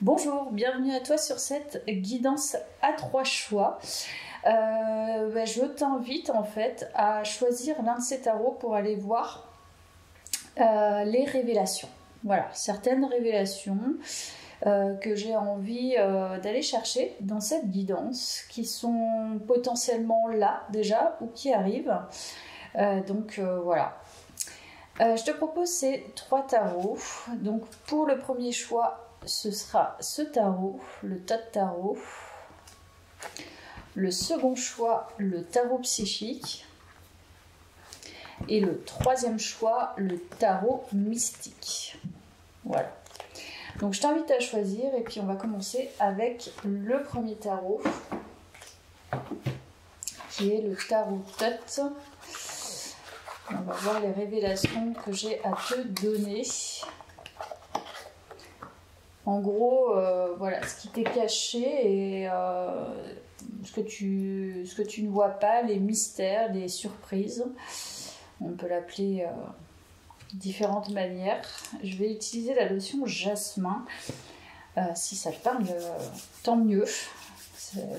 Bonjour, bienvenue à toi sur cette guidance à 3 choix. Je t'invite en fait à choisir l'un de ces tarots pour aller voir les révélations. Voilà, certaines révélations que j'ai envie d'aller chercher dans cette guidance, qui sont potentiellement là déjà ou qui arrivent. Voilà. Je te propose ces 3 tarots. Donc pour le premier choix, ce sera ce tarot, le tas de tarot. Le second choix, le tarot psychique. Et le troisième choix, le tarot mystique. Voilà. Donc je t'invite à choisir et puis on va commencer avec le premier tarot, qui est le tarot Tut. On va voir les révélations que j'ai à te donner. En gros, voilà ce qui t'est caché et ce que tu ne vois pas, les mystères, les surprises. On peut l'appeler différentes manières. Je vais utiliser la lotion jasmin. Si ça te parle, tant mieux.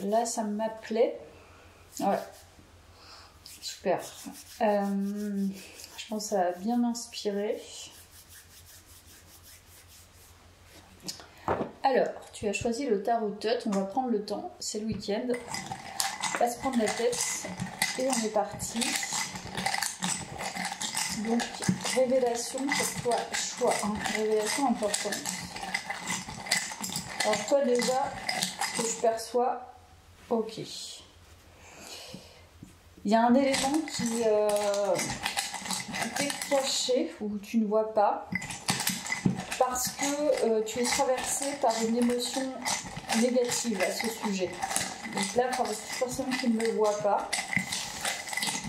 Là, ça m'appelait. Voilà. Super. Je pense que ça va bien m'inspirer. Alors, tu as choisi le tarot Tut. On va prendre le temps. C'est le week-end. On va pas se prendre la tête. Et on est parti. Donc, révélation pour toi, choix 1. Révélation importante. Alors, toi déjà, ce que je perçois, ok. Il y a un élément qui t'est caché ou tu ne vois pas parce que tu es traversé par une émotion négative à ce sujet. Donc là, forcément, tu ne le vois pas.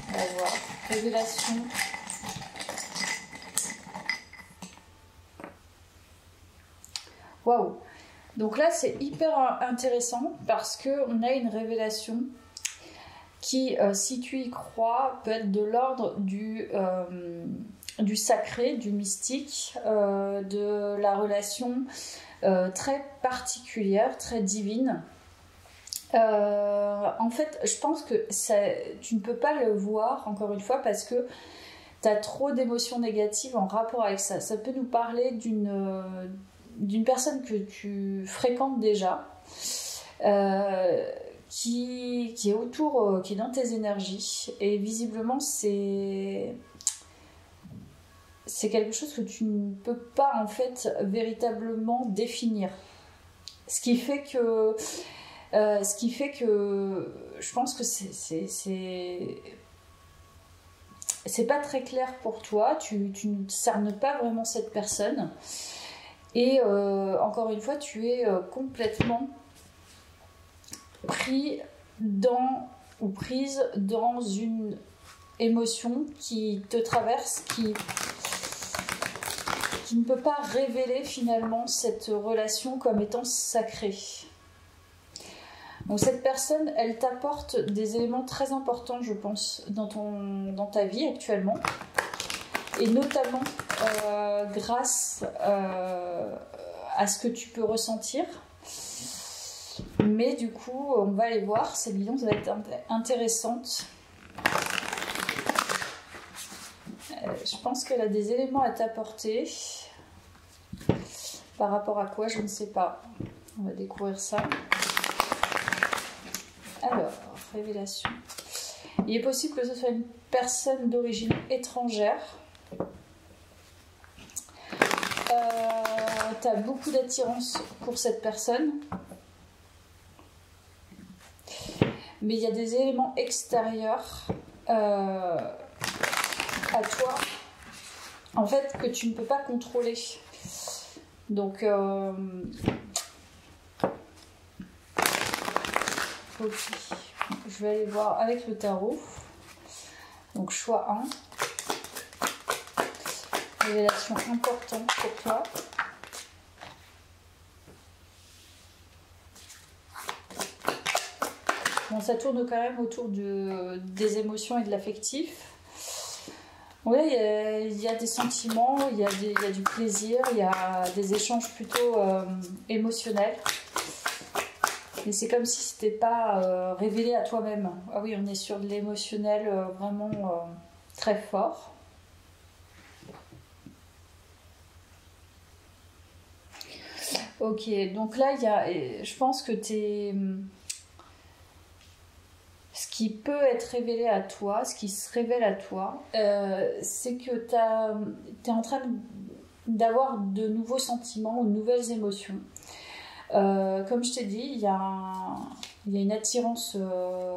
On va voir. Révélation. Waouh! Donc là, c'est hyper intéressant parce qu'on a une révélation qui, si tu y crois, peut être de l'ordre du sacré, du mystique, de la relation très particulière, très divine. En fait, je pense que tu ne peux pas le voir, encore une fois, parce que tu as trop d'émotions négatives en rapport avec ça. Ça peut nous parler d'une personne que tu fréquentes déjà, qui est autour, qui est dans tes énergies, et visiblement c'est quelque chose que tu ne peux pas en fait véritablement définir. Ce qui fait que je pense que c'est pas très clair pour toi. Tu ne cernes pas vraiment cette personne. Et encore une fois, tu es complètement pris ou prise dans une émotion qui te traverse, qui ne peut pas révéler finalement cette relation comme étant sacrée. Donc cette personne, elle t'apporte des éléments très importants, je pense, dans ta vie actuellement. Et notamment grâce à ce que tu peux ressentir. Mais du coup, on va aller voir. Cette vidéo va être intéressante. Je pense qu'elle a des éléments à t'apporter. Par rapport à quoi, je ne sais pas. On va découvrir ça. Alors, révélation. Il est possible que ce soit une personne d'origine étrangère. Tu as beaucoup d'attirance pour cette personne, mais il y a des éléments extérieurs à toi en fait que tu ne peux pas contrôler. Donc okay. Je vais aller voir avec le tarot. Donc choix 1. Révélation importante pour toi. Bon, ça tourne quand même autour des émotions et de l'affectif. Oui, il y a des sentiments, il y a du plaisir, il y a des échanges plutôt émotionnels. Et c'est comme si c'était pas révélé à toi-même. Ah oui, on est sur de l'émotionnel vraiment très fort. Ok, donc là, je pense que ce qui peut être révélé à toi, ce qui se révèle à toi, c'est que tu es en train d'avoir de nouveaux sentiments, de nouvelles émotions. Comme je t'ai dit, il y a une attirance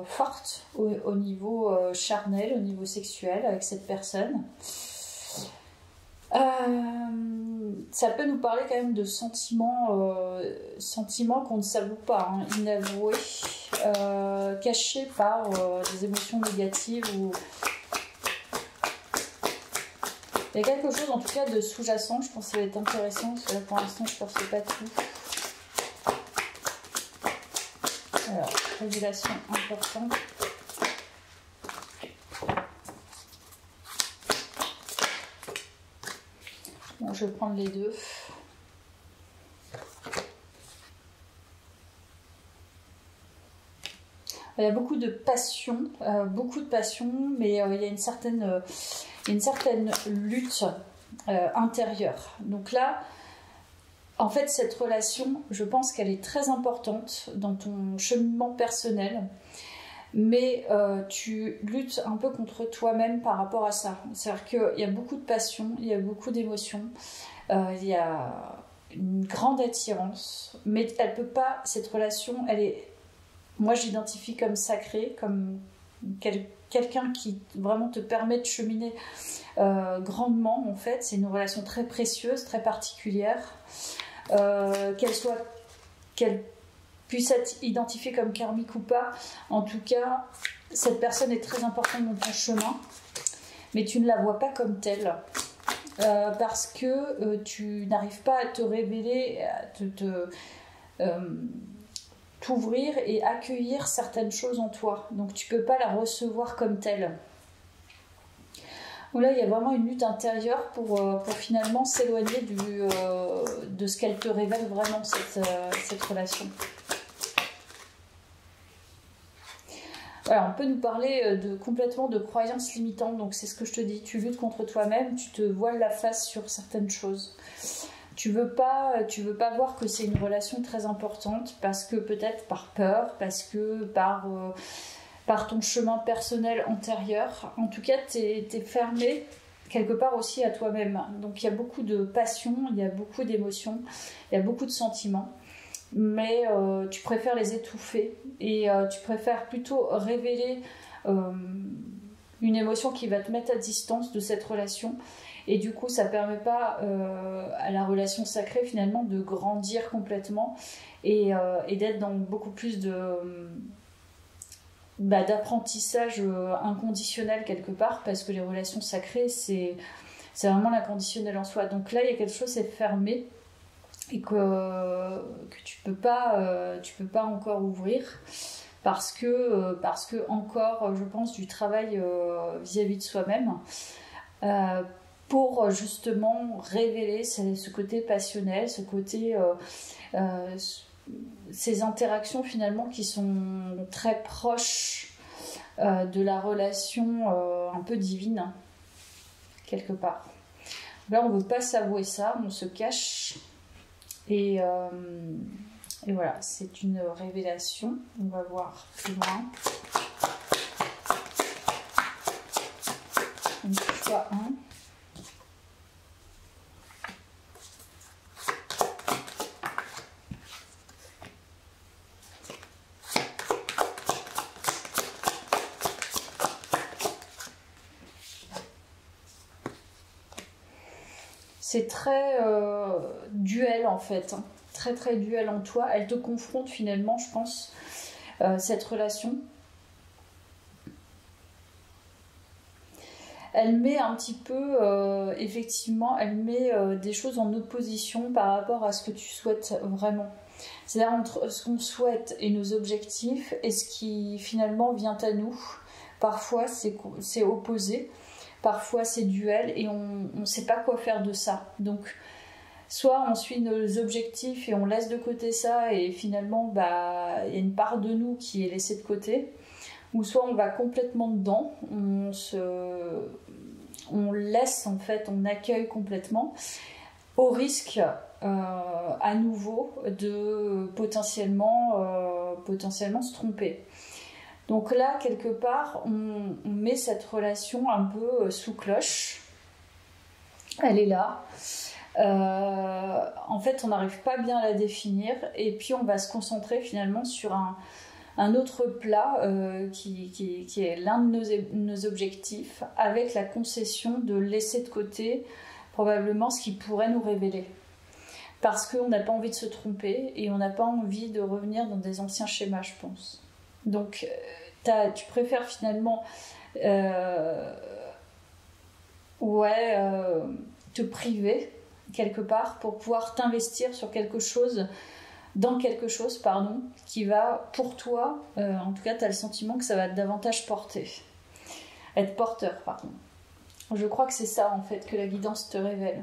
forte au niveau charnel, au niveau sexuel avec cette personne. Ça peut nous parler quand même de sentiments qu'on ne s'avoue pas, hein, inavoués, cachés par des émotions négatives. Il y a quelque chose en tout cas de sous-jacent, je pense que ça va être intéressant, parce que là pour l'instant je ne perçois pas tout. Alors, révélation importante. Bon, je vais prendre les deux. Il y a beaucoup de passion, mais il y a une certaine lutte intérieure. Donc là, en fait, cette relation, je pense qu'elle est très importante dans ton cheminement personnel, mais tu luttes un peu contre toi-même par rapport à ça. C'est-à-dire qu'il y a beaucoup de passion, il y a beaucoup d'émotions, il y a une grande attirance, mais elle peut pas, cette relation, moi j'identifie comme sacrée, comme quelqu'un qui vraiment te permet de cheminer grandement en fait. C'est une relation très précieuse, très particulière, qu'elle puisse être identifiée comme karmique ou pas. En tout cas, cette personne est très importante dans ton chemin, mais tu ne la vois pas comme telle. Parce que tu n'arrives pas à te révéler, à t'ouvrir et accueillir certaines choses en toi. Donc tu peux pas la recevoir comme telle. Donc là, il y a vraiment une lutte intérieure pour finalement s'éloigner de ce qu'elle te révèle vraiment, cette relation. Voilà, on peut nous parler complètement de croyances limitantes, donc c'est ce que je te dis, tu luttes contre toi-même, tu te voiles la face sur certaines choses. Tu veux pas voir que c'est une relation très importante, parce que peut-être par peur, parce que par ton chemin personnel antérieur. En tout cas, t'es fermé quelque part aussi à toi-même. Donc il y a beaucoup de passion, il y a beaucoup d'émotions, il y a beaucoup de sentiments. Mais tu préfères les étouffer et tu préfères plutôt révéler une émotion qui va te mettre à distance de cette relation, et du coup ça permet pas à la relation sacrée finalement de grandir complètement et d'être dans beaucoup plus d'apprentissage inconditionnel quelque part, parce que les relations sacrées c'est vraiment l'inconditionnel en soi. Donc là il y a quelque chose, c'est fermé et que tu peux pas encore ouvrir, parce que encore, je pense, du travail vis-à-vis de soi-même pour justement révéler ce côté passionnel, ce côté ces interactions finalement qui sont très proches de la relation un peu divine quelque part. Là on veut pas s'avouer ça, on se cache. Et voilà, c'est une révélation. On va voir plus loin. Donc, choix 1. C'est très duel en fait, hein. Très très duel en toi. Elle te confronte finalement, je pense, cette relation. Elle met un petit peu, effectivement, elle met des choses en opposition par rapport à ce que tu souhaites vraiment. C'est-à-dire entre ce qu'on souhaite et nos objectifs et ce qui finalement vient à nous. Parfois c'est opposé. parfois c'est duel et on ne sait pas quoi faire de ça. Donc soit on suit nos objectifs et on laisse de côté ça et finalement il y a une part de nous qui est laissée de côté, ou soit on va complètement dedans, on laisse en fait, on accueille complètement, au risque à nouveau de potentiellement se tromper. Donc là, quelque part, on met cette relation un peu sous cloche. Elle est là. En fait, on n'arrive pas bien à la définir. Et puis, on va se concentrer finalement sur un autre plat qui est l'un de nos objectifs, avec la concession de laisser de côté probablement ce qui pourrait nous révéler. Parce qu'on n'a pas envie de se tromper et on n'a pas envie de revenir dans des anciens schémas, je pense. Donc, tu préfères finalement te priver quelque part pour pouvoir t'investir sur quelque chose, qui va pour toi, en tout cas, tu as le sentiment que ça va davantage être porteur, pardon. Je crois que c'est ça en fait que la guidance te révèle,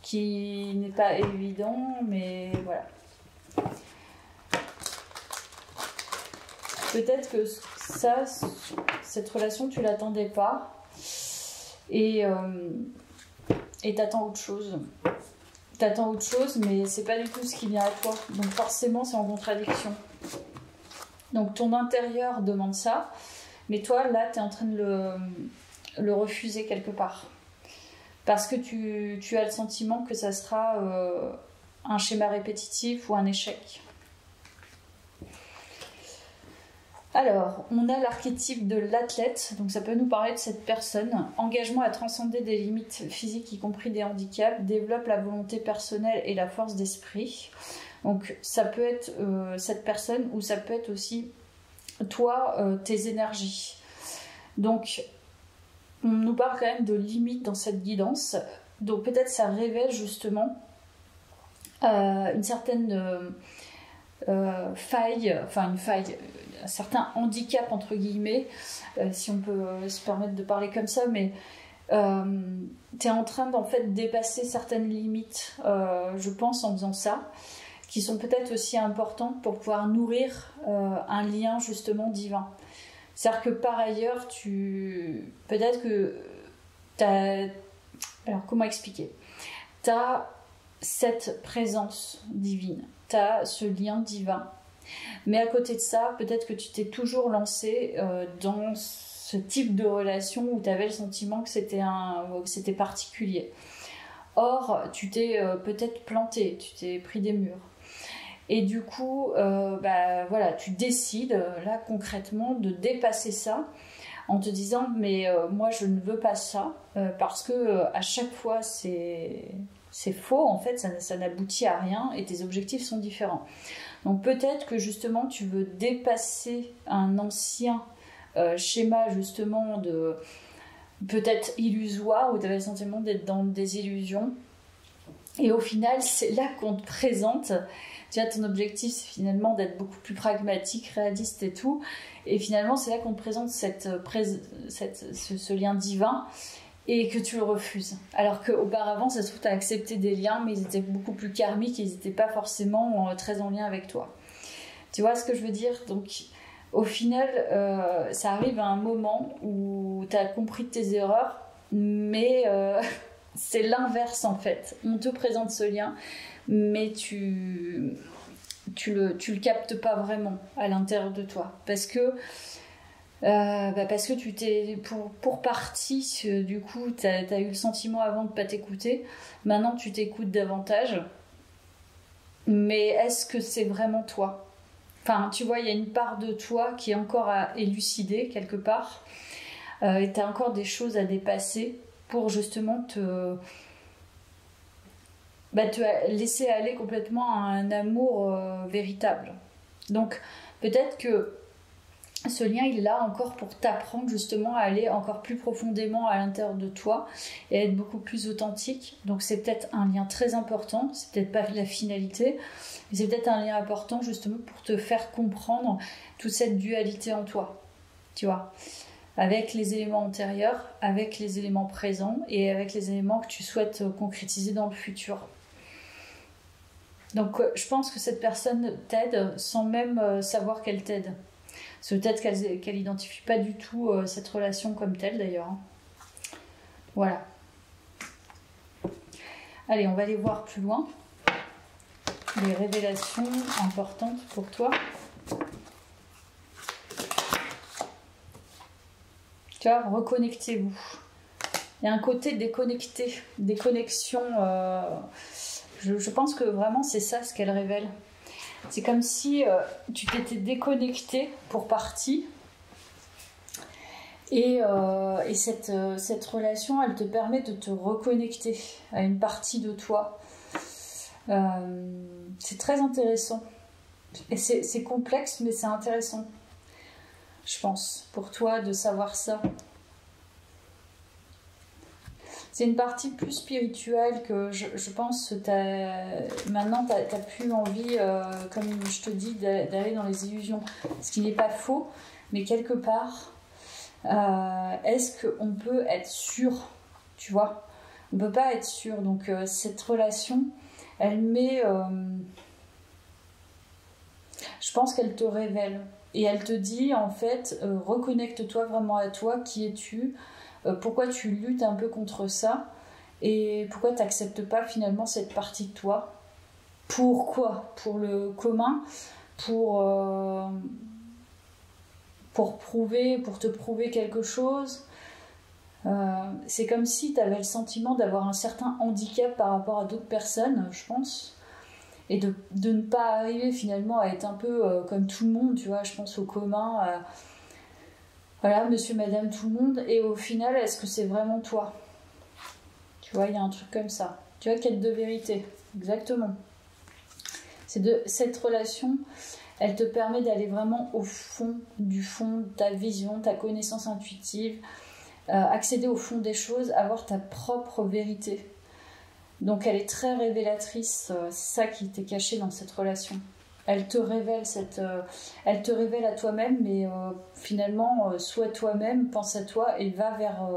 qui n'est pas évident, mais voilà. Peut-être que cette relation, tu l'attendais pas et t'attends autre chose. T'attends autre chose, mais c'est pas du tout ce qui vient à toi. Donc forcément, c'est en contradiction. Donc ton intérieur demande ça, mais toi, là, tu es en train de le refuser quelque part. Parce que tu as le sentiment que ça sera un schéma répétitif ou un échec. Alors, on a l'archétype de l'athlète, donc ça peut nous parler de cette personne. Engagement à transcender des limites physiques, y compris des handicaps, développe la volonté personnelle et la force d'esprit. Donc ça peut être cette personne, ou ça peut être aussi toi, tes énergies. Donc on nous parle quand même de limites dans cette guidance. Donc peut-être ça révèle justement une certaine faille, un certain handicap entre guillemets, si on peut se permettre de parler comme ça, mais tu es en train d'en fait dépasser certaines limites, je pense, en faisant ça, qui sont peut-être aussi importantes pour pouvoir nourrir un lien justement divin. C'est-à-dire que par ailleurs, peut-être que alors comment expliquer, tu as cette présence divine, tu as ce lien divin, mais à côté de ça, peut-être que tu t'es toujours lancé dans ce type de relation où tu avais le sentiment que c'était particulier. Or, tu t'es peut-être planté, tu t'es pris des murs. Et du coup, tu décides là concrètement de dépasser ça en te disant mais moi je ne veux pas ça parce que à chaque fois c'est faux en fait, ça n'aboutit à rien et tes objectifs sont différents. Donc peut-être que justement tu veux dépasser un ancien schéma justement de peut-être illusoire où tu avais le sentiment d'être dans des illusions, et au final c'est là qu'on te présente. Tu vois, ton objectif, c'est finalement d'être beaucoup plus pragmatique, réaliste et tout. Et finalement, c'est là qu'on te présente ce lien divin et que tu le refuses. Alors qu'auparavant, ça se trouve, tu as accepté des liens, mais ils étaient beaucoup plus karmiques, ils n'étaient pas forcément très en lien avec toi. Tu vois ce que je veux dire? Donc, au final, ça arrive à un moment où tu as compris tes erreurs, mais c'est l'inverse en fait. On te présente ce lien, mais tu le captes pas vraiment à l'intérieur de toi, parce que tu t'es pour partie, du coup t'as eu le sentiment avant de pas t'écouter, maintenant tu t'écoutes davantage, mais est-ce que c'est vraiment toi? Enfin, tu vois, il y a une part de toi qui est encore à élucider quelque part, et t'as encore des choses à dépasser pour justement te laisser aller complètement à un amour véritable. Donc peut-être que ce lien il est là encore pour t'apprendre justement à aller encore plus profondément à l'intérieur de toi et à être beaucoup plus authentique. Donc c'est peut-être un lien très important, c'est peut-être pas la finalité, mais c'est peut-être un lien important justement pour te faire comprendre toute cette dualité en toi, tu vois. avec les éléments antérieurs, avec les éléments présents et avec les éléments que tu souhaites concrétiser dans le futur. Donc je pense que cette personne t'aide sans même savoir qu'elle t'aide. C'est peut-être qu'elle n'identifie pas du tout cette relation comme telle d'ailleurs. Voilà. Allez, on va aller voir plus loin. Les révélations importantes pour toi. Tu vois, reconnectez-vous. Il y a un côté déconnecté, déconnexion. Je pense que vraiment c'est ça ce qu'elle révèle. C'est comme si tu t'étais déconnecté pour partie. Et cette relation, elle te permet de te reconnecter à une partie de toi. C'est très intéressant. Et c'est complexe, mais c'est intéressant. Je pense, pour toi, de savoir ça. C'est une partie plus spirituelle que je pense que maintenant tu n'as plus envie, comme je te dis, d'aller dans les illusions. Ce qui n'est pas faux, mais quelque part, est-ce qu'on peut être sûr, tu vois? On ne peut pas être sûr. Donc cette relation, elle met... je pense qu'elle te révèle. Et elle te dit, en fait, reconnecte-toi vraiment à toi, qui es-tu? Pourquoi tu luttes un peu contre ça et pourquoi tu n'acceptes pas finalement cette partie de toi? Pourquoi? Pour le commun, pour te prouver quelque chose. C'est comme si tu avais le sentiment d'avoir un certain handicap par rapport à d'autres personnes, je pense, et de ne pas arriver finalement à être un peu comme tout le monde, tu vois. Je pense au commun, voilà, monsieur, madame, tout le monde, et au final, est-ce que c'est vraiment toi? Tu vois, il y a un truc comme ça. Tu vois, quête de vérité, exactement. Cette relation, elle te permet d'aller vraiment au fond de ta vision, ta connaissance intuitive, accéder au fond des choses, avoir ta propre vérité. Donc elle est très révélatrice, c'est ça qui t'est caché dans cette relation. Elle te révèle elle te révèle à toi-même, mais finalement, sois toi-même, pense à toi et va vers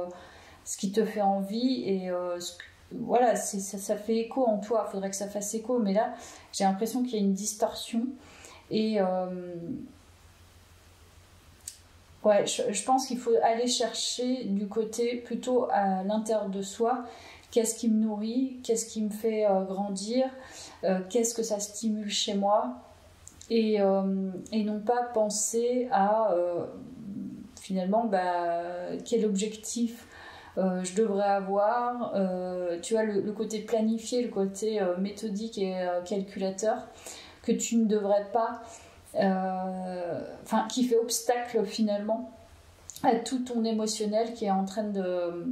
ce qui te fait envie. Et voilà, ça fait écho en toi. Il faudrait que ça fasse écho, mais là, j'ai l'impression qu'il y a une distorsion. Et ouais, je pense qu'il faut aller chercher du côté plutôt à l'intérieur de soi. Qu'est-ce qui me nourrit? Qu'est-ce qui me fait grandir? Qu'est-ce que ça stimule chez moi? Et non pas penser à finalement quel objectif je devrais avoir, tu vois, le côté planifié, le côté méthodique et calculateur que tu ne devrais pas, qui fait obstacle finalement à tout ton émotionnel qui est en train de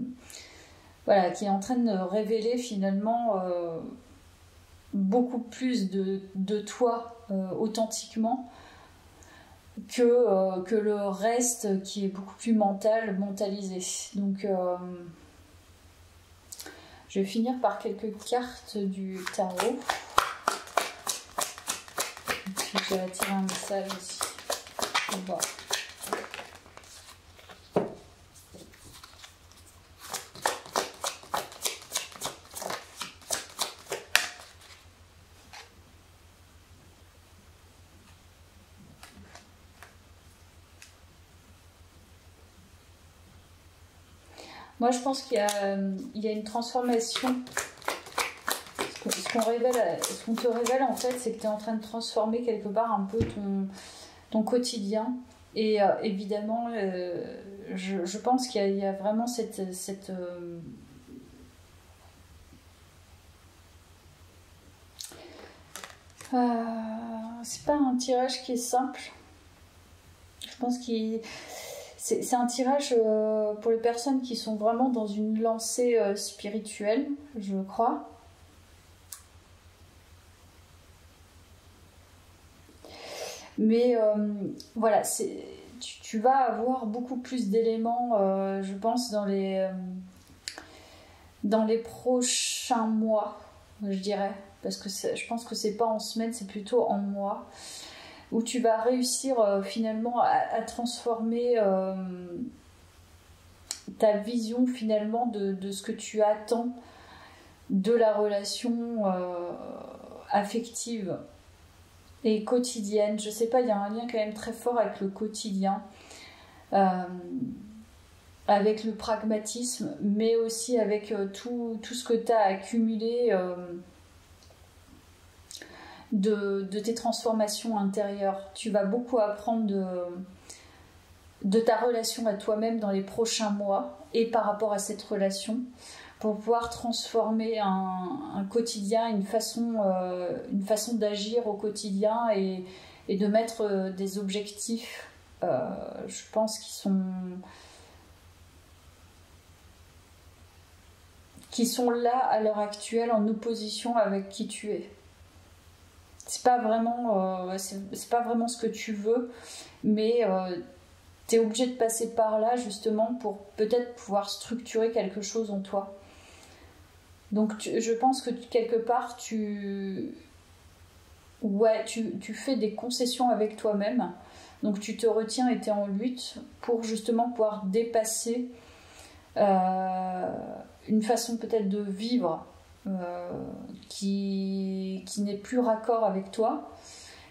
révéler finalement beaucoup plus de toi authentiquement que le reste qui est beaucoup plus mentalisé. Donc je vais finir par quelques cartes du tarot. Et puis je vais attirer un message aussi. On va voir. Moi, je pense qu'il y a une transformation. Ce qu'on te révèle, en fait, c'est que tu es en train de transformer quelque part un peu ton quotidien. Et évidemment, je pense qu'il y a vraiment cette c'est pas un tirage qui est simple. Je pense c'est un tirage pour les personnes qui sont vraiment dans une lancée spirituelle, je crois. Mais voilà, tu vas avoir beaucoup plus d'éléments, je pense, dans les prochains mois, je dirais. Parce que je pense que c'est pas en semaine, c'est plutôt en mois. Où tu vas réussir finalement à transformer ta vision finalement de ce que tu attends de la relation affective et quotidienne. Je sais pas, il y a un lien quand même très fort avec le quotidien, avec le pragmatisme, mais aussi avec tout ce que tu as accumulé de tes transformations intérieures. Tu vas beaucoup apprendre de ta relation à toi-même dans les prochains mois et par rapport à cette relation pour pouvoir transformer un quotidien, une façon d'agir au quotidien et de mettre des objectifs, je pense, qui sont là à l'heure actuelle en opposition avec qui tu es. C'est pas vraiment ce que tu veux, mais tu es obligé de passer par là justement pour peut-être pouvoir structurer quelque chose en toi. Donc je pense que quelque part tu fais des concessions avec toi-même, donc tu te retiens et tu es en lutte pour justement pouvoir dépasser une façon peut-être de vivre qui n'est plus raccord avec toi,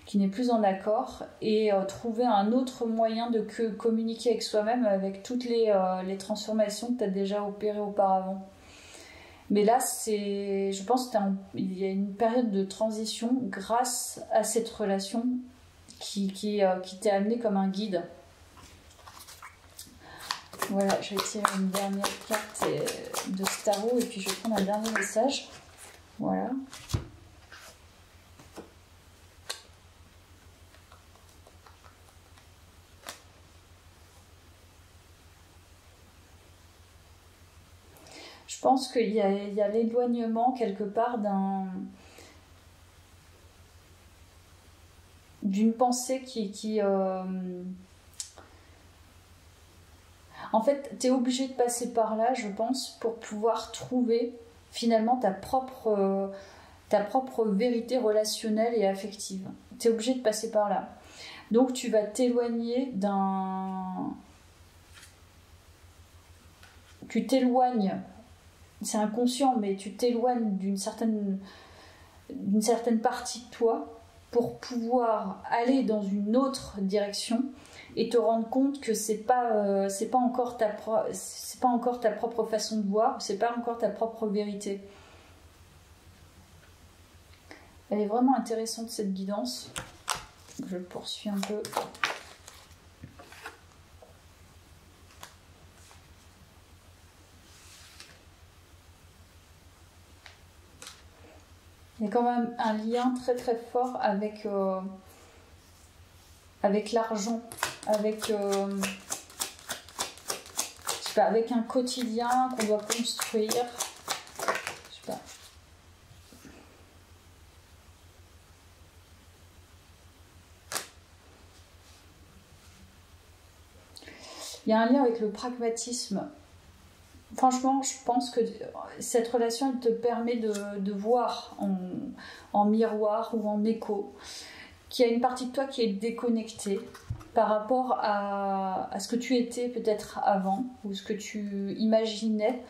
qui n'est plus en accord, et trouver un autre moyen de communiquer avec soi-même avec toutes les transformations que tu as déjà opérées auparavant. Mais là, je pense qu'il y a une période de transition grâce à cette relation qui t'est amenée comme un guide. Voilà, je vais tirer une dernière carte de ce tarot et puis je vais prendre un dernier message. Voilà. Je pense qu'il y a l'éloignement quelque part d'une pensée qui en fait, tu es obligé de passer par là, je pense, pour pouvoir trouver finalement ta propre vérité relationnelle et affective. Tu es obligé de passer par là. Donc tu vas t'éloigner Tu t'éloignes, c'est inconscient, mais tu t'éloignes d'une certaine partie de toi pour pouvoir aller dans une autre direction et te rendre compte que c'est pas encore ta propre façon de voir, c'est pas encore ta propre vérité. Elle est vraiment intéressante cette guidance. Je poursuis un peu. Il y a quand même un lien très très fort avec l'argent, avec avec un quotidien qu'on doit construire. Je sais pas. Il y a un lien avec le pragmatisme. Franchement, je pense que cette relation elle te permet de voir en miroir ou en écho qu'il y a une partie de toi qui est déconnectée par rapport à ce que tu étais peut-être avant ou ce que tu imaginais.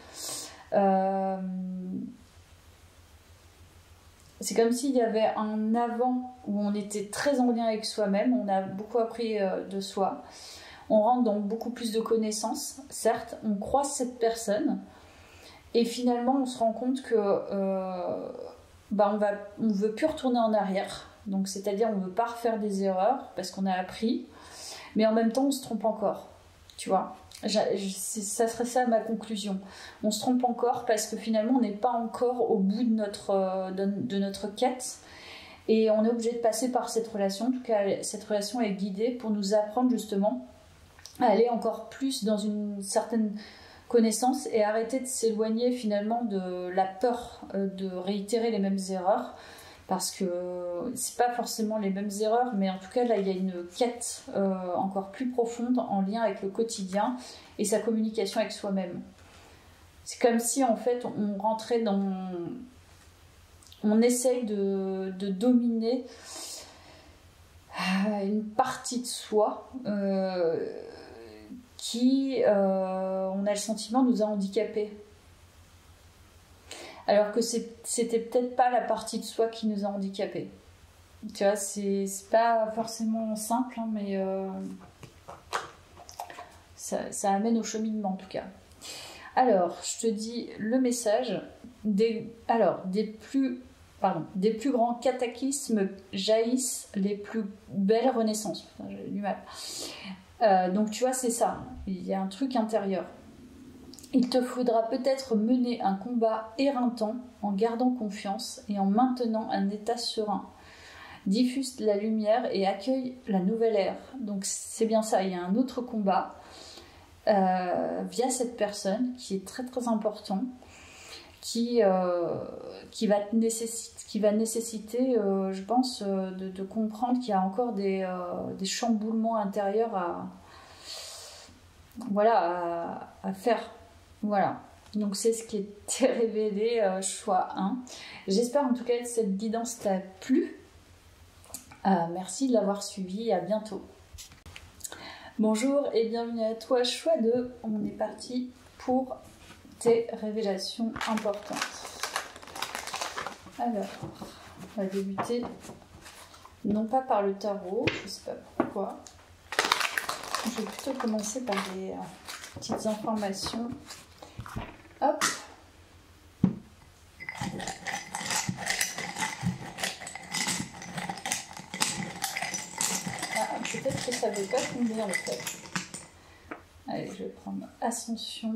C'est comme s'il y avait un avant où on était très en lien avec soi-même, on a beaucoup appris de soi. On rentre dans beaucoup plus de connaissances, certes, on croise cette personne et finalement on se rend compte que on veut plus retourner en arrière, donc c'est-à-dire on veut pas refaire des erreurs parce qu'on a appris, mais en même temps on se trompe encore, tu vois. Ça serait ça ma conclusion. On se trompe encore parce que finalement on n'est pas encore au bout de notre quête. Et on est obligé de passer par cette relation. En tout cas, cette relation est guidée pour nous apprendre justement à aller encore plus dans une certaine connaissance et arrêter de s'éloigner finalement de la peur de réitérer les mêmes erreurs, parce que c'est pas forcément les mêmes erreurs, mais en tout cas là il y a une quête encore plus profonde en lien avec le quotidien et sa communication avec soi-même. C'est comme si en fait on rentrait on essaye de dominer une partie de soi qui, on a le sentiment, nous a handicapés. Alors que c'était peut-être pas la partie de soi qui nous a handicapés. Tu vois, c'est pas forcément simple, hein, mais ça amène au cheminement en tout cas. Alors, je te dis le message. Des plus grands cataclysmes jaillissent les plus belles renaissances. Putain, j'ai du mal. Donc tu vois, c'est ça. Il y a un truc intérieur. Il te faudra peut-être mener un combat éreintant en gardant confiance et en maintenant un état serein. Diffuse la lumière et accueille la nouvelle ère. Donc c'est bien ça, il y a un autre combat via cette personne qui est très très important, qui va nécessiter, je pense, de comprendre qu'il y a encore des chamboulements intérieurs à faire. Voilà, donc c'est ce qui était révélé, choix 1. J'espère en tout cas que cette guidance t'a plu. Merci de l'avoir suivi, à bientôt. Bonjour et bienvenue à toi, choix 2. On est parti pour tes révélations importantes. Alors, on va débuter non pas par le tarot, je ne sais pas pourquoi. Je vais plutôt commencer par des petites informations. Hop. Peut-être que ça ne veut pas tomber en fait. Allez, je vais prendre Ascension.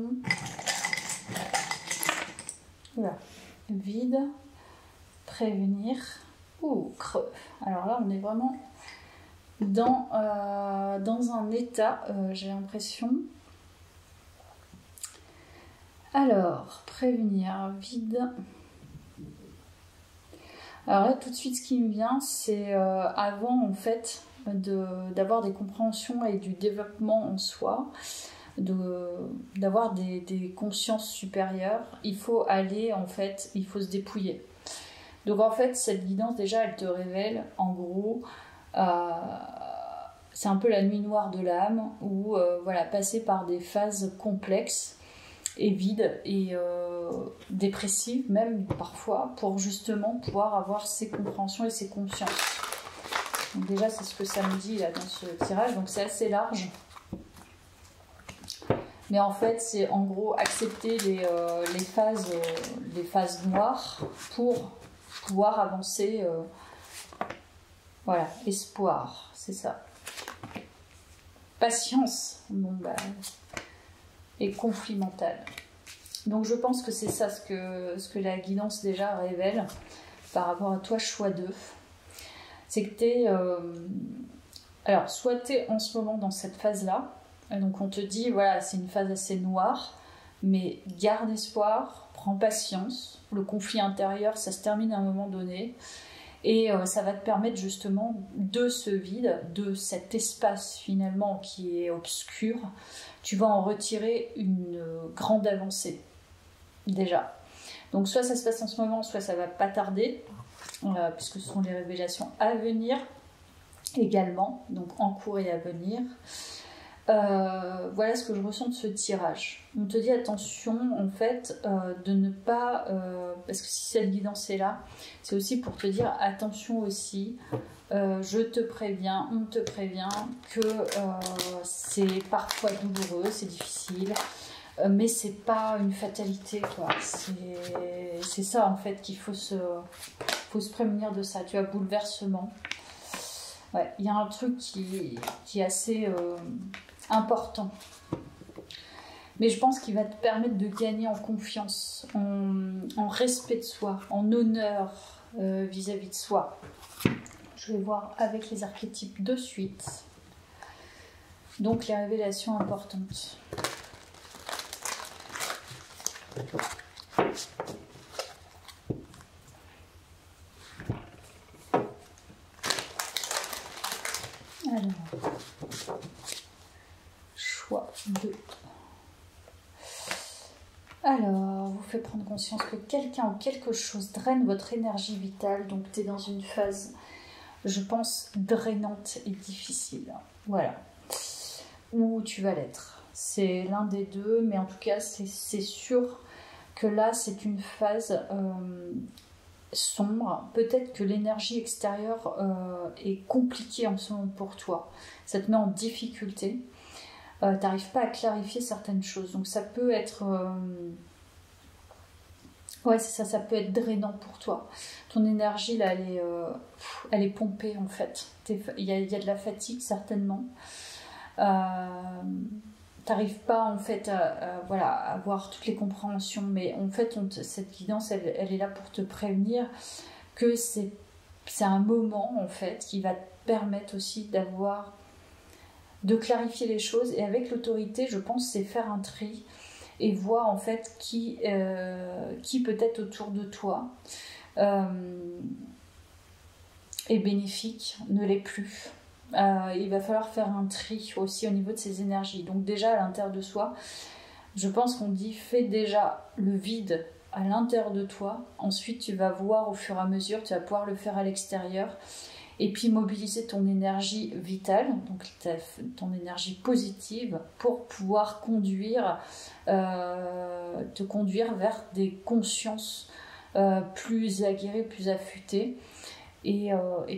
Voilà. Vide. Prévenir. Ouh, creux. Alors là, on est vraiment dans un état, j'ai l'impression. Alors, prévenir. Vide. Alors là, tout de suite, ce qui me vient, c'est avant, en fait, d'avoir des compréhensions et du développement en soi, d'avoir des consciences supérieures, il faut se dépouiller. Donc en fait, cette guidance, déjà, elle te révèle, en gros, c'est un peu la nuit noire de l'âme, où passer par des phases complexes et vides et dépressives, même parfois, pour justement pouvoir avoir ces compréhensions et ces consciences. Donc déjà, c'est ce que ça me dit là dans ce tirage, donc c'est assez large. Mais en fait, c'est en gros accepter les phases noires pour pouvoir avancer. Voilà, espoir, c'est ça. Patience, et conflit mental. Donc je pense que c'est ça ce que la guidance déjà révèle par rapport à toi, choix 2. C'est que t'es... alors, soit t'es en ce moment dans cette phase-là, donc on te dit, voilà, c'est une phase assez noire, mais garde espoir, prends patience, le conflit intérieur, ça se termine à un moment donné, et ça va te permettre justement de ce vide, de cet espace finalement qui est obscur, tu vas en retirer une grande avancée, déjà. Donc soit ça se passe en ce moment, soit ça va pas tarder, puisque ce sont les révélations à venir également, donc en cours et à venir. Voilà ce que je ressens de ce tirage. On te dit attention en fait de ne pas, parce que si cette guidance est là, c'est aussi pour te dire attention aussi, je te préviens, on te prévient que c'est parfois douloureux, c'est difficile, mais c'est pas une fatalité quoi. C'est ça en fait qu'il faut se prémunir de ça. Tu as bouleversement. Ouais, il y a un truc qui est assez important. Mais je pense qu'il va te permettre de gagner en confiance, en respect de soi, en honneur vis-à-vis de soi. Je vais voir avec les archétypes de suite. Donc les révélations importantes. Alors, choix 2. Alors, vous fait prendre conscience que quelqu'un ou quelque chose draine votre énergie vitale, donc tu es dans une phase, je pense, drainante et difficile. Voilà. Où tu vas l'être. C'est l'un des deux, mais en tout cas, c'est sûr que là, c'est une phase sombre. Peut-être que l'énergie extérieure est compliquée en ce moment pour toi. Ça te met en difficulté. T'arrives pas à clarifier certaines choses. Donc ça peut être... ouais, c'est ça, ça peut être drainant pour toi. Ton énergie, là, elle est pompée, en fait. Il y a de la fatigue, certainement. T'arrives pas, en fait, voilà, à avoir toutes les compréhensions. Mais en fait, cette guidance, elle est là pour te prévenir que c'est un moment, en fait, qui va te permettre aussi de clarifier les choses. Et avec l'autorité, je pense, c'est faire un tri et voir en fait qui peut-être autour de toi est bénéfique, ne l'est plus. Il va falloir faire un tri aussi au niveau de ses énergies. Donc déjà à l'intérieur de soi, je pense qu'on dit fais déjà le vide à l'intérieur de toi. Ensuite tu vas voir au fur et à mesure, tu vas pouvoir le faire à l'extérieur. Et puis mobiliser ton énergie vitale, donc ton énergie positive, pour pouvoir te conduire vers des consciences plus aguerries, plus affûtées, et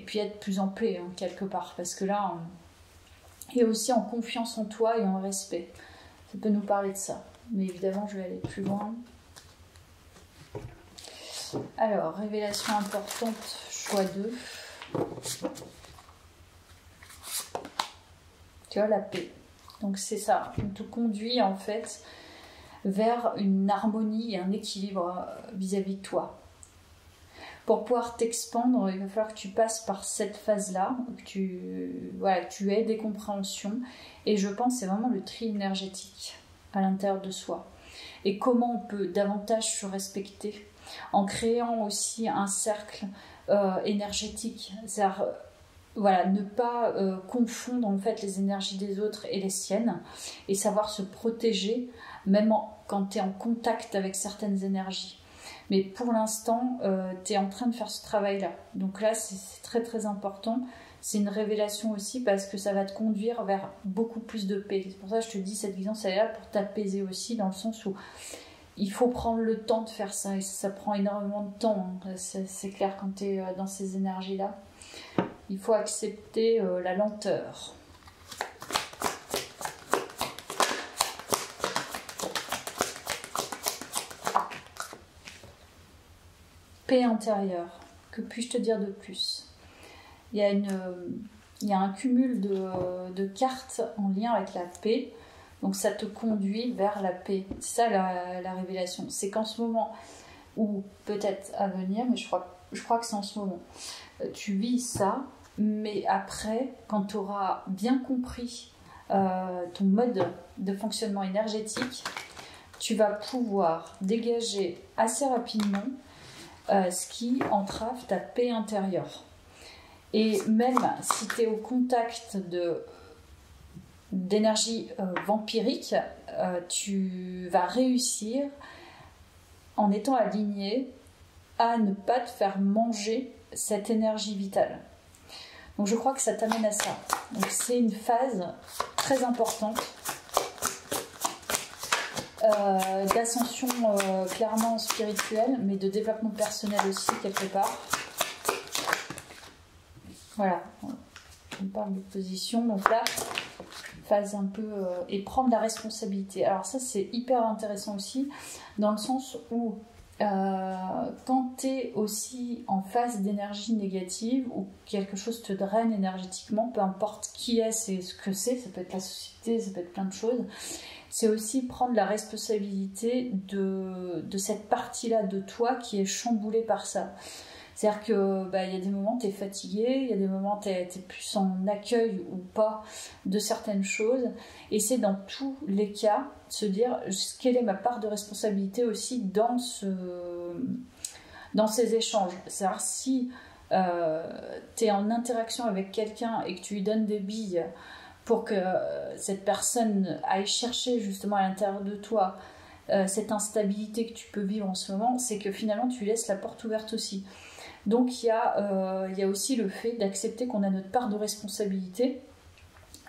puis être plus en paix, hein, quelque part. Parce que là, et aussi en confiance en toi et en respect. Ça peut nous parler de ça. Mais évidemment, je vais aller plus loin. Alors, révélation importante, choix 2. Tu vois, la paix. Donc c'est ça, on te conduit en fait vers une harmonie et un équilibre vis-à-vis de toi. Pour pouvoir t'expandre, il va falloir que tu passes par cette phase-là, que tu aies des compréhensions. Et je pense que c'est vraiment le tri énergétique à l'intérieur de soi. Et comment on peut davantage se respecter en créant aussi un cercle énergétique. C'est-à-dire, voilà, ne pas confondre en fait les énergies des autres et les siennes, et savoir se protéger même quand tu es en contact avec certaines énergies. Mais pour l'instant, tu es en train de faire ce travail-là. Donc là, c'est très très important. C'est une révélation aussi parce que ça va te conduire vers beaucoup plus de paix. C'est pour ça que je te dis, cette guidance, elle est là pour t'apaiser aussi, dans le sens où il faut prendre le temps de faire ça, et ça prend énormément de temps, hein. C'est clair quand tu es dans ces énergies-là. Il faut accepter la lenteur. Paix intérieure. Que puis-je te dire de plus? Il y a un cumul de cartes en lien avec la paix. Donc ça te conduit vers la paix. C'est ça la révélation. C'est qu'en ce moment, ou peut-être à venir, mais je crois que c'est en ce moment, tu vis ça, mais après, quand tu auras bien compris ton mode de fonctionnement énergétique, tu vas pouvoir dégager assez rapidement ce qui entrave ta paix intérieure. Et même si tu es au contact d'énergie vampirique, tu vas réussir, en étant aligné, à ne pas te faire manger cette énergie vitale. Donc je crois que ça t'amène à ça. Donc c'est une phase très importante d'ascension clairement spirituelle, mais de développement personnel aussi quelque part. Voilà, on parle de position, donc là, phase un peu... et prendre la responsabilité. Alors ça, c'est hyper intéressant aussi, dans le sens où quand tu es aussi en phase d'énergie négative, ou quelque chose te draine énergétiquement, peu importe qui est, c'est ce que c'est, ça peut être la société, ça peut être plein de choses, c'est aussi prendre la responsabilité de cette partie-là de toi qui est chamboulée par ça. C'est-à-dire que y a des moments tu es fatigué, il y a des moments tu es plus en accueil ou pas de certaines choses, et c'est dans tous les cas se dire quelle est ma part de responsabilité aussi dans ces échanges. C'est-à-dire si tu es en interaction avec quelqu'un et que tu lui donnes des billes pour que cette personne aille chercher justement à l'intérieur de toi cette instabilité que tu peux vivre en ce moment, c'est que finalement tu laisses la porte ouverte aussi. Donc il y a aussi le fait d'accepter qu'on a notre part de responsabilité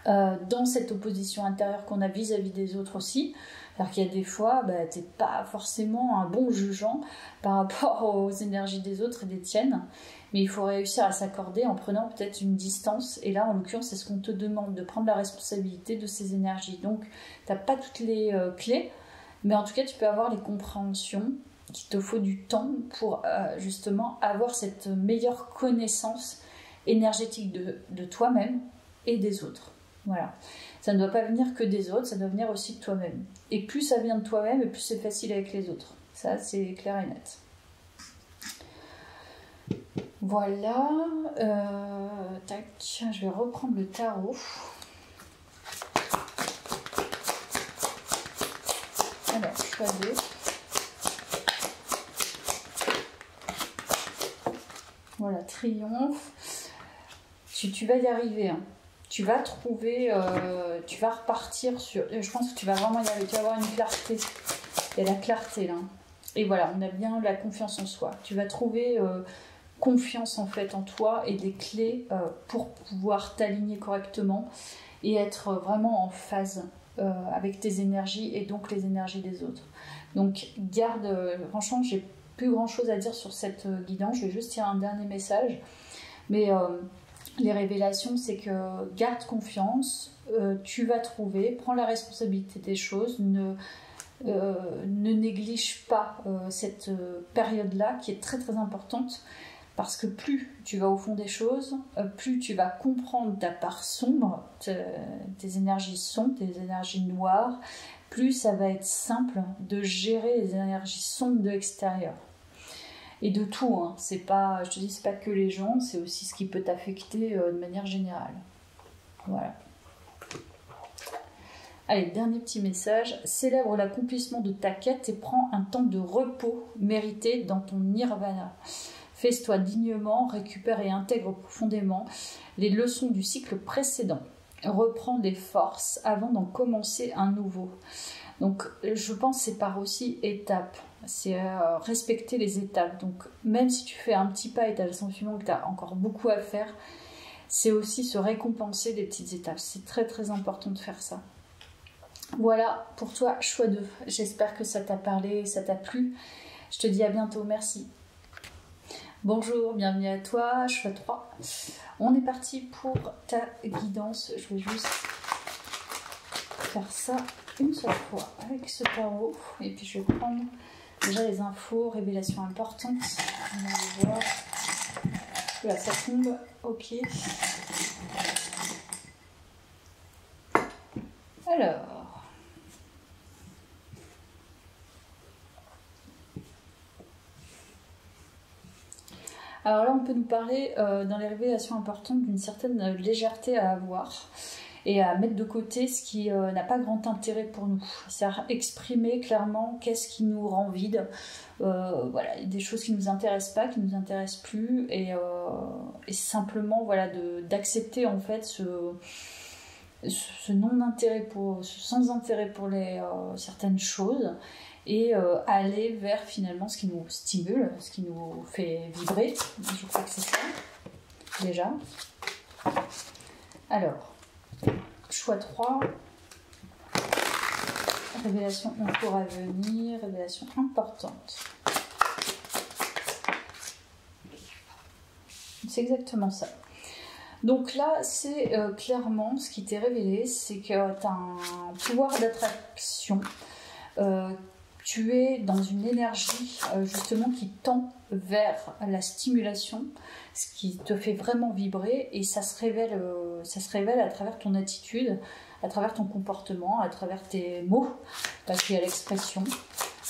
dans cette opposition intérieure qu'on a vis-à-vis des autres aussi. C'est-à-dire qu'il y a des fois, tu n'es pas forcément un bon jugeant par rapport aux énergies des autres et des tiennes, mais il faut réussir à s'accorder en prenant peut-être une distance, et là en l'occurrence c'est ce qu'on te demande, de prendre la responsabilité de ces énergies. Donc tu n'as pas toutes les clés, mais en tout cas tu peux avoir les compréhensions, qu'il te faut du temps pour justement avoir cette meilleure connaissance énergétique de toi-même et des autres. Voilà. Ça ne doit pas venir que des autres, ça doit venir aussi de toi-même. Et plus ça vient de toi-même, et plus c'est facile avec les autres. Ça, c'est clair et net. Voilà. Tac, je vais reprendre le tarot. Alors, choix 2. Voilà, triomphe. Tu vas y arriver, hein. Tu vas trouver, tu vas repartir sur... Je pense que tu vas vraiment y arriver, tu vas avoir une clarté. Il y a la clarté là. Et voilà, on a bien la confiance en soi. Tu vas trouver confiance en fait en toi et des clés pour pouvoir t'aligner correctement et être vraiment en phase avec tes énergies et donc les énergies des autres. Donc garde, franchement j'ai plus grand chose à dire sur cette guidance, je vais juste tirer un dernier message. Mais... les révélations, c'est que garde confiance, tu vas trouver, prends la responsabilité des choses, ne néglige pas cette période-là qui est très très importante, parce que plus tu vas au fond des choses, plus tu vas comprendre ta part sombre, tes énergies sombres, tes énergies noires, plus ça va être simple de gérer les énergies sombres de l'extérieur. Et de tout, hein. C'est pas, je te dis, c'est pas que les gens, c'est aussi ce qui peut t'affecter de manière générale. Voilà. Allez, dernier petit message. Célèbre l'accomplissement de ta quête et prends un temps de repos mérité dans ton nirvana. Fais-toi dignement, récupère et intègre profondément les leçons du cycle précédent. Reprends des forces avant d'en commencer un nouveau. Donc, je pense que c'est par aussi étapes. C'est respecter les étapes. Donc, même si tu fais un petit pas et tu as le sentiment que tu as encore beaucoup à faire, c'est aussi se récompenser des petites étapes. C'est très très important de faire ça. Voilà pour toi, choix 2. J'espère que ça t'a parlé, ça t'a plu. Je te dis à bientôt. Merci. Bonjour, bienvenue à toi, choix 3. On est parti pour ta guidance. Je vais juste faire ça une seule fois avec ce tarot. Et puis je vais prendre déjà les infos, révélations importantes. On va voir. Là, ça tombe. Ok. Alors là, on peut nous parler dans les révélations importantes d'une certaine légèreté à avoir et à mettre de côté ce qui n'a pas grand intérêt pour nous. C'est-à-dire exprimer clairement qu'est-ce qui nous rend vide, voilà, des choses qui ne nous intéressent pas, qui ne nous intéressent plus, et simplement voilà, d'accepter en fait ce non-intérêt, ce sans-intérêt pour certaines choses, et aller vers finalement ce qui nous stimule, ce qui nous fait vibrer. Je crois que c'est ça, déjà. Alors, choix 3, révélation en cours à venir, révélation importante. C'est exactement ça. Donc là, c'est clairement ce qui t'est révélé, c'est que tu as un pouvoir d'attraction. Tu es dans une énergie justement qui tend vers la stimulation, ce qui te fait vraiment vibrer, et ça se révèle à travers ton attitude, à travers ton comportement, à travers tes mots, parce qu'il y a l'expression.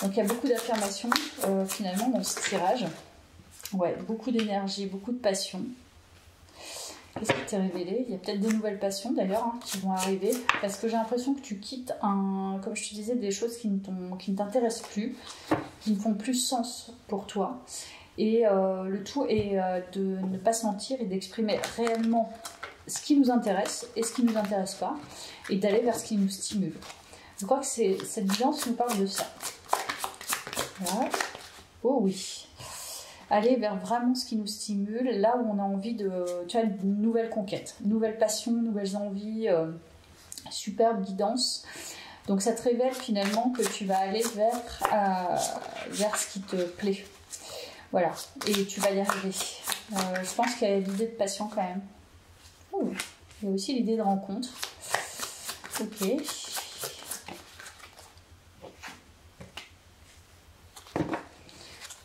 Donc il y a beaucoup d'affirmations finalement dans ce tirage. Ouais, beaucoup d'énergie, beaucoup de passion. Qu'est-ce qui t'est révélé? Il y a peut-être des nouvelles passions d'ailleurs hein, qui vont arriver, parce que j'ai l'impression que tu quittes, comme je te disais, des choses qui ne t'intéressent plus, qui ne font plus sens pour toi. Et le tout est de ne pas se mentir et d'exprimer réellement ce qui nous intéresse et ce qui ne nous intéresse pas, et d'aller vers ce qui nous stimule. Je crois que cette guidance nous parle de ça. Voilà. Oh oui. aller vers vraiment ce qui nous stimule, là où on a envie de, tu vois, une nouvelle conquête, une nouvelle passion, nouvelles envies, superbe guidance. Donc ça te révèle finalement que tu vas aller vers ce qui te plaît. Voilà, et tu vas y arriver. Je pense qu'il y a l'idée de passion quand même. Oh, il y a aussi l'idée de rencontre. Ok.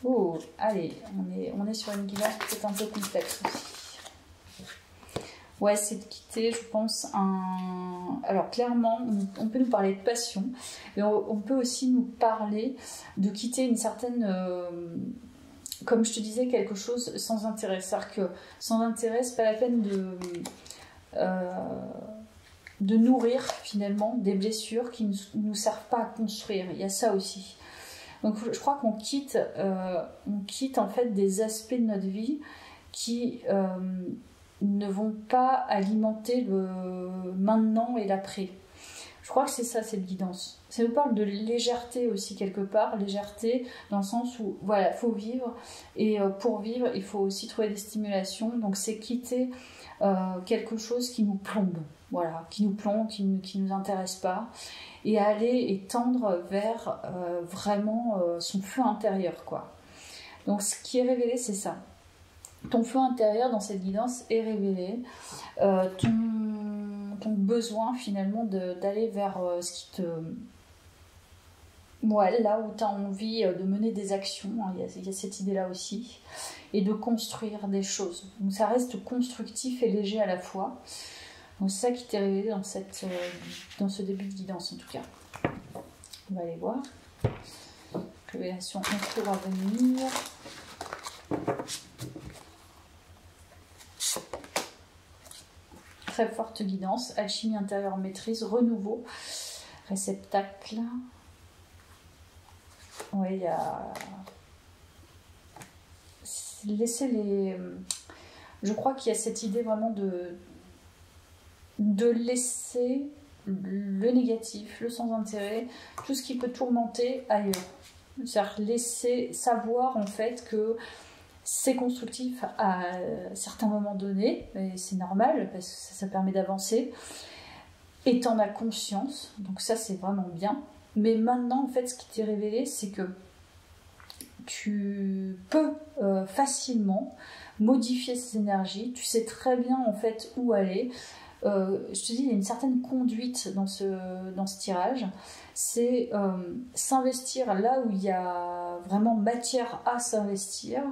Oh, allez, on est sur une guidance peut-être un peu complexe aussi. Ouais, c'est de quitter, je pense, un... Alors, clairement, on peut nous parler de passion, mais on peut aussi nous parler de quitter une certaine... comme je te disais, quelque chose sans intérêt. C'est-à-dire que sans intérêt, c'est pas la peine de nourrir, finalement, des blessures qui ne nous servent pas à construire. Il y a ça aussi. Donc, je crois qu'on quitte en fait des aspects de notre vie qui ne vont pas alimenter le maintenant et l'après. Je crois que c'est ça, cette guidance. Ça nous parle de légèreté aussi, quelque part. Légèreté dans le sens où, voilà, il faut vivre. Et pour vivre, il faut aussi trouver des stimulations. Donc, c'est quitter quelque chose qui nous plombe. Voilà, qui nous plombe, qui nous intéresse pas. Et aller et tendre vers vraiment son feu intérieur, quoi. Donc, ce qui est révélé, c'est ça. Ton feu intérieur dans cette guidance est révélé. Ton besoin, finalement, d'aller vers ce qui te... Ouais, là où tu as envie de mener des actions, hein, il y a cette idée-là aussi. Et de construire des choses. Donc, ça reste constructif et léger à la fois. Donc, c'est ça qui t'est révélé dans ce début de guidance, en tout cas. On va aller voir. Révélation en cours à venir. Très forte guidance. Alchimie intérieure, maîtrise, renouveau, réceptacle. Oui, il y a... Laisser les... Je crois qu'il y a cette idée vraiment de laisser le négatif, le sans intérêt, tout ce qui peut tourmenter ailleurs. C'est-à-dire laisser savoir en fait que c'est constructif à certains moments donnés, et c'est normal parce que ça permet d'avancer, et t'en as conscience, donc ça c'est vraiment bien. Mais maintenant en fait ce qui t'est révélé, c'est que tu peux facilement modifier ces énergies, tu sais très bien en fait où aller. Je te dis, il y a une certaine conduite dans ce tirage, c'est s'investir là où il y a vraiment matière à s'investir,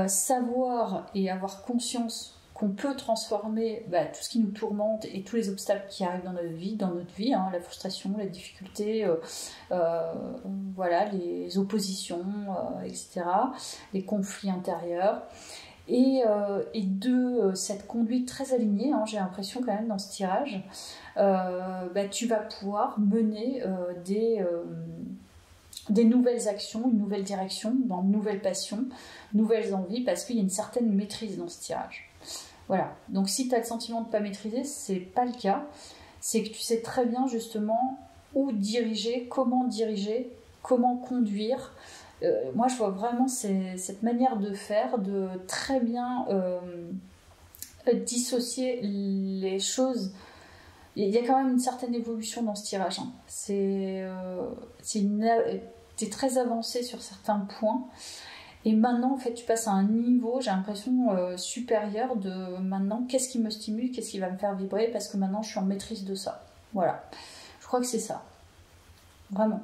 savoir et avoir conscience qu'on peut transformer tout ce qui nous tourmente et tous les obstacles qui arrivent dans notre vie, hein, la frustration, la difficulté, voilà, les oppositions, etc., les conflits intérieurs. Et de cette conduite très alignée, hein, j'ai l'impression quand même dans ce tirage, tu vas pouvoir mener des nouvelles actions, une nouvelle direction, dans de nouvelles passions, nouvelles envies, parce qu'il y a une certaine maîtrise dans ce tirage. Voilà. Donc si tu as le sentiment de ne pas maîtriser, c'est pas le cas. C'est que tu sais très bien justement où diriger, comment conduire. Moi je vois vraiment cette manière de faire, de très bien dissocier les choses. Il y a quand même une certaine évolution dans ce tirage, hein. T'es très avancé sur certains points, et maintenant en fait tu passes à un niveau, j'ai l'impression supérieur de maintenant qu'est-ce qui me stimule, qu'est-ce qui va me faire vibrer, parce que maintenant je suis en maîtrise de ça. Voilà, je crois que c'est ça, vraiment.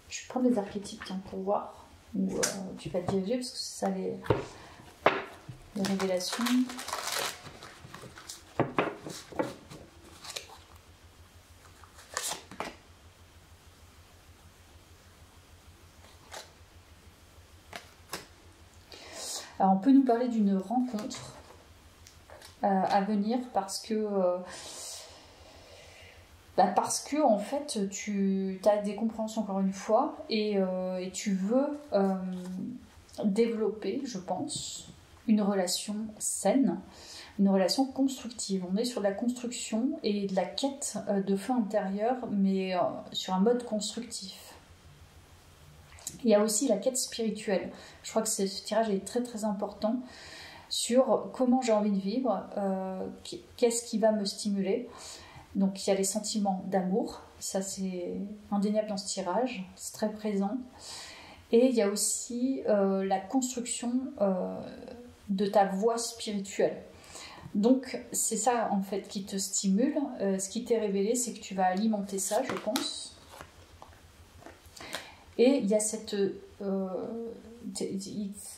Je vais prendre des archétypes pour voir où tu vas te diriger, parce que c'est ça les révélations. Alors, on peut nous parler d'une rencontre à venir parce que en fait tu as des compréhensions encore une fois et tu veux développer, je pense, une relation saine, une relation constructive. On est sur de la construction et de la quête de feu intérieur, mais sur un mode constructif. Il y a aussi la quête spirituelle. Je crois que ce tirage est très très important sur comment j'ai envie de vivre, qu'est-ce qui va me stimuler. Donc il y a les sentiments d'amour, ça c'est indéniable dans ce tirage, c'est très présent. Et il y a aussi la construction de ta voie spirituelle. Donc c'est ça en fait qui te stimule. Ce qui t'est révélé, c'est que tu vas alimenter ça, je pense. Et il y a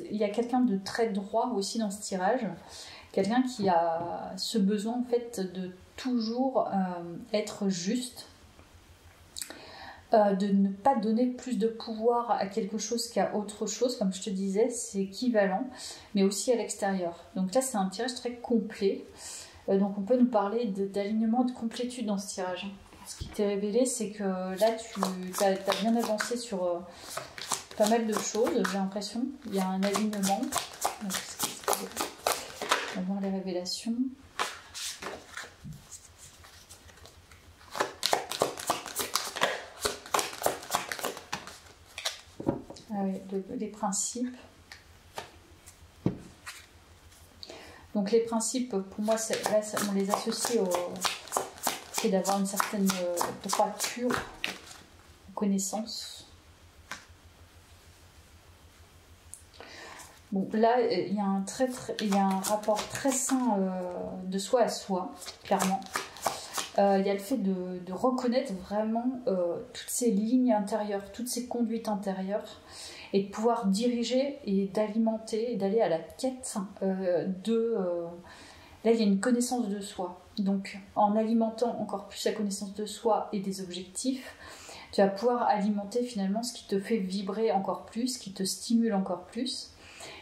il y a quelqu'un de très droit aussi dans ce tirage, quelqu'un qui a ce besoin en fait de toujours être juste, de ne pas donner plus de pouvoir à quelque chose qu'à autre chose, comme je te disais, c'est équivalent, mais aussi à l'extérieur. Donc là c'est un tirage très complet, donc on peut nous parler d'alignement, de complétude dans ce tirage. Ce qui t'est révélé, c'est que là, tu as bien avancé sur pas mal de choses, j'ai l'impression. Il y a un alignement. Donc, on va voir les révélations. Ah oui, les principes. Donc les principes, pour moi, là, on les associe au... c'est d'avoir une certaine droiture, connaissance. Bon, là, il y a un rapport très sain de soi à soi, clairement. Il y a le fait de reconnaître vraiment toutes ces lignes intérieures, toutes ces conduites intérieures, et de pouvoir diriger et d'alimenter, et d'aller à la quête Là, il y a une connaissance de soi. Donc, en alimentant encore plus la connaissance de soi et des objectifs, tu vas pouvoir alimenter finalement ce qui te fait vibrer encore plus, qui te stimule encore plus.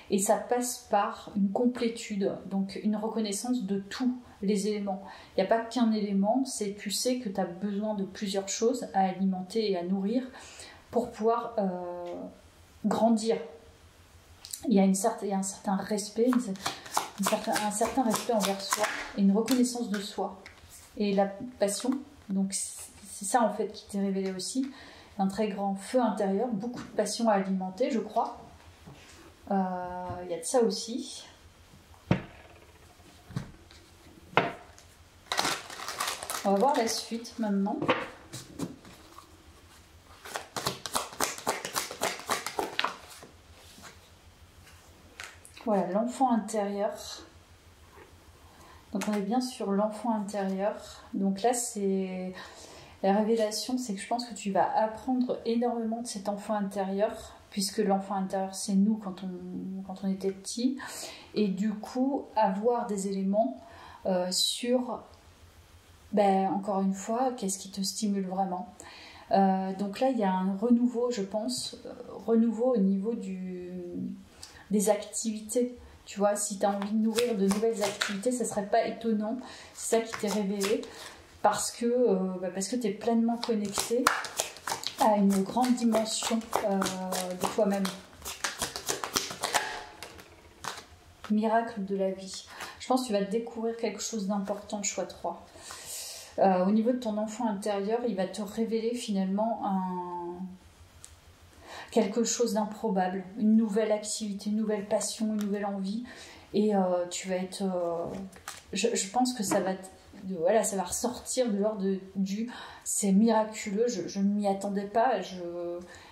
Et ça passe par une complétude, donc une reconnaissance de tous les éléments. Il n'y a pas qu'un élément, c'est tu sais que tu as besoin de plusieurs choses à alimenter et à nourrir pour pouvoir grandir. Il y a un certain respect, un certain respect envers soi et une reconnaissance de soi. Et la passion, donc c'est ça en fait qui t'est révélé aussi, un très grand feu intérieur, beaucoup de passion à alimenter, je crois. Il y a de ça aussi. On va voir la suite maintenant. Voilà, l'enfant intérieur. Donc on est bien sur l'enfant intérieur. Donc là, c'est la révélation, c'est que je pense que tu vas apprendre énormément de cet enfant intérieur, puisque l'enfant intérieur, c'est nous quand on était petit. Et du coup, avoir des éléments sur, encore une fois, qu'est-ce qui te stimule vraiment. Donc là, il y a un renouveau, je pense, renouveau au niveau des activités. Tu vois, si tu as envie de nourrir de nouvelles activités, ça serait pas étonnant. C'est ça qui t'est révélé. Parce que tu es pleinement connecté à une grande dimension de toi-même. Miracle de la vie. Je pense que tu vas découvrir quelque chose d'important, choix 3. Au niveau de ton enfant intérieur, il va te révéler finalement quelque chose d'improbable, une nouvelle activité, une nouvelle passion, une nouvelle envie. Et tu vas être... je pense que ça va... ça va ressortir de l'ordre du c'est miraculeux, je ne m'y attendais pas,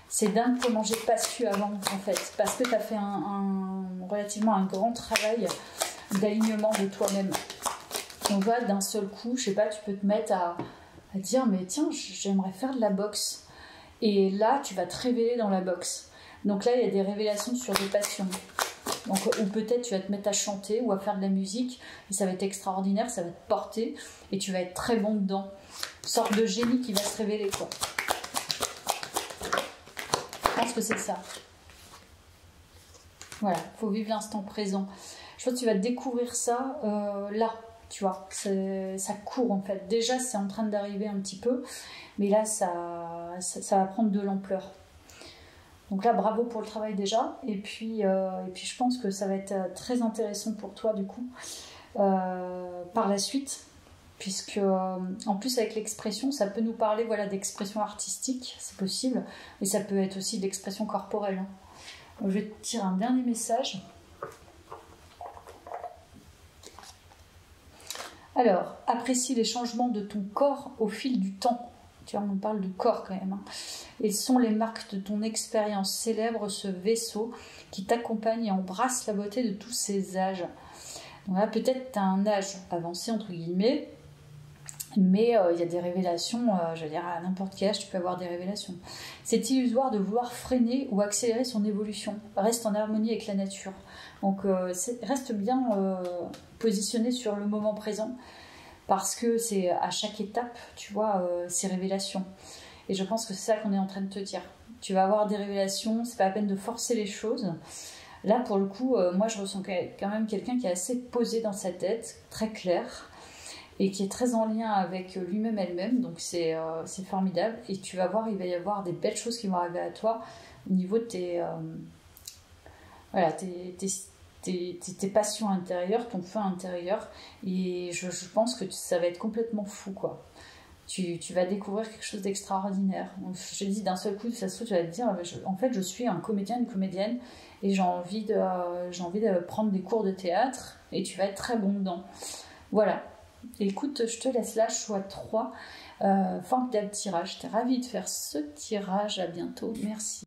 c'est dingue comment j'ai pas su avant en fait, parce que tu as fait relativement un grand travail d'alignement de toi-même. On va d'un seul coup, je sais pas, tu peux te mettre à dire mais tiens, j'aimerais faire de la boxe, et là tu vas te révéler dans la boxe. Donc là il y a des révélations sur des passions. Donc, ou peut-être tu vas te mettre à chanter ou à faire de la musique et ça va être extraordinaire, ça va te porter et tu vas être très bon dedans. Une sorte de génie qui va se révéler, quoi. Je pense que c'est ça. Voilà, il faut vivre l'instant présent. Je pense que tu vas découvrir ça là, tu vois. Ça court en fait. Déjà, c'est en train d'arriver un petit peu, mais là, ça va prendre de l'ampleur. Donc là, bravo pour le travail déjà. Et puis je pense que ça va être très intéressant pour toi, du coup, par la suite. puisque en plus avec l'expression, ça peut nous parler voilà, d'expression artistique, c'est possible, mais ça peut être aussi de l'expression corporelle. Donc, je vais te tirer un dernier message. Alors, apprécie les changements de ton corps au fil du temps. Tu vois, on parle de corps quand même. Hein. Ils sont les marques de ton expérience. Célèbre ce vaisseau qui t'accompagne et embrasse la beauté de tous ces âges. Donc là, peut-être tu as un âge avancé, entre guillemets, mais il y a des révélations, je veux dire, à n'importe quel âge, tu peux avoir des révélations. C'est illusoire de vouloir freiner ou accélérer son évolution. Reste en harmonie avec la nature. Donc, reste bien positionné sur le moment présent, parce que c'est à chaque étape, tu vois, ces révélations. Et je pense que c'est ça qu'on est en train de te dire. Tu vas avoir des révélations, c'est pas la peine de forcer les choses. Là, pour le coup, moi, je ressens quand même quelqu'un qui est assez posé dans sa tête, très clair, et qui est très en lien avec lui-même, elle-même. Donc, c'est formidable. Et tu vas voir, il va y avoir des belles choses qui vont arriver à toi au niveau de tes passions intérieures, ton feu intérieur. Et je pense que ça va être complètement fou, quoi. Tu vas découvrir quelque chose d'extraordinaire. Donc, je te dis d'un seul coup, ça se trouve, tu vas te dire, en fait, je suis un comédien, une comédienne, et j'ai envie de prendre des cours de théâtre, et tu vas être très bon dedans. Voilà. Écoute, je te laisse là, choix 3. Formidable tirage. J'étais ravie de faire ce tirage. À bientôt. Merci.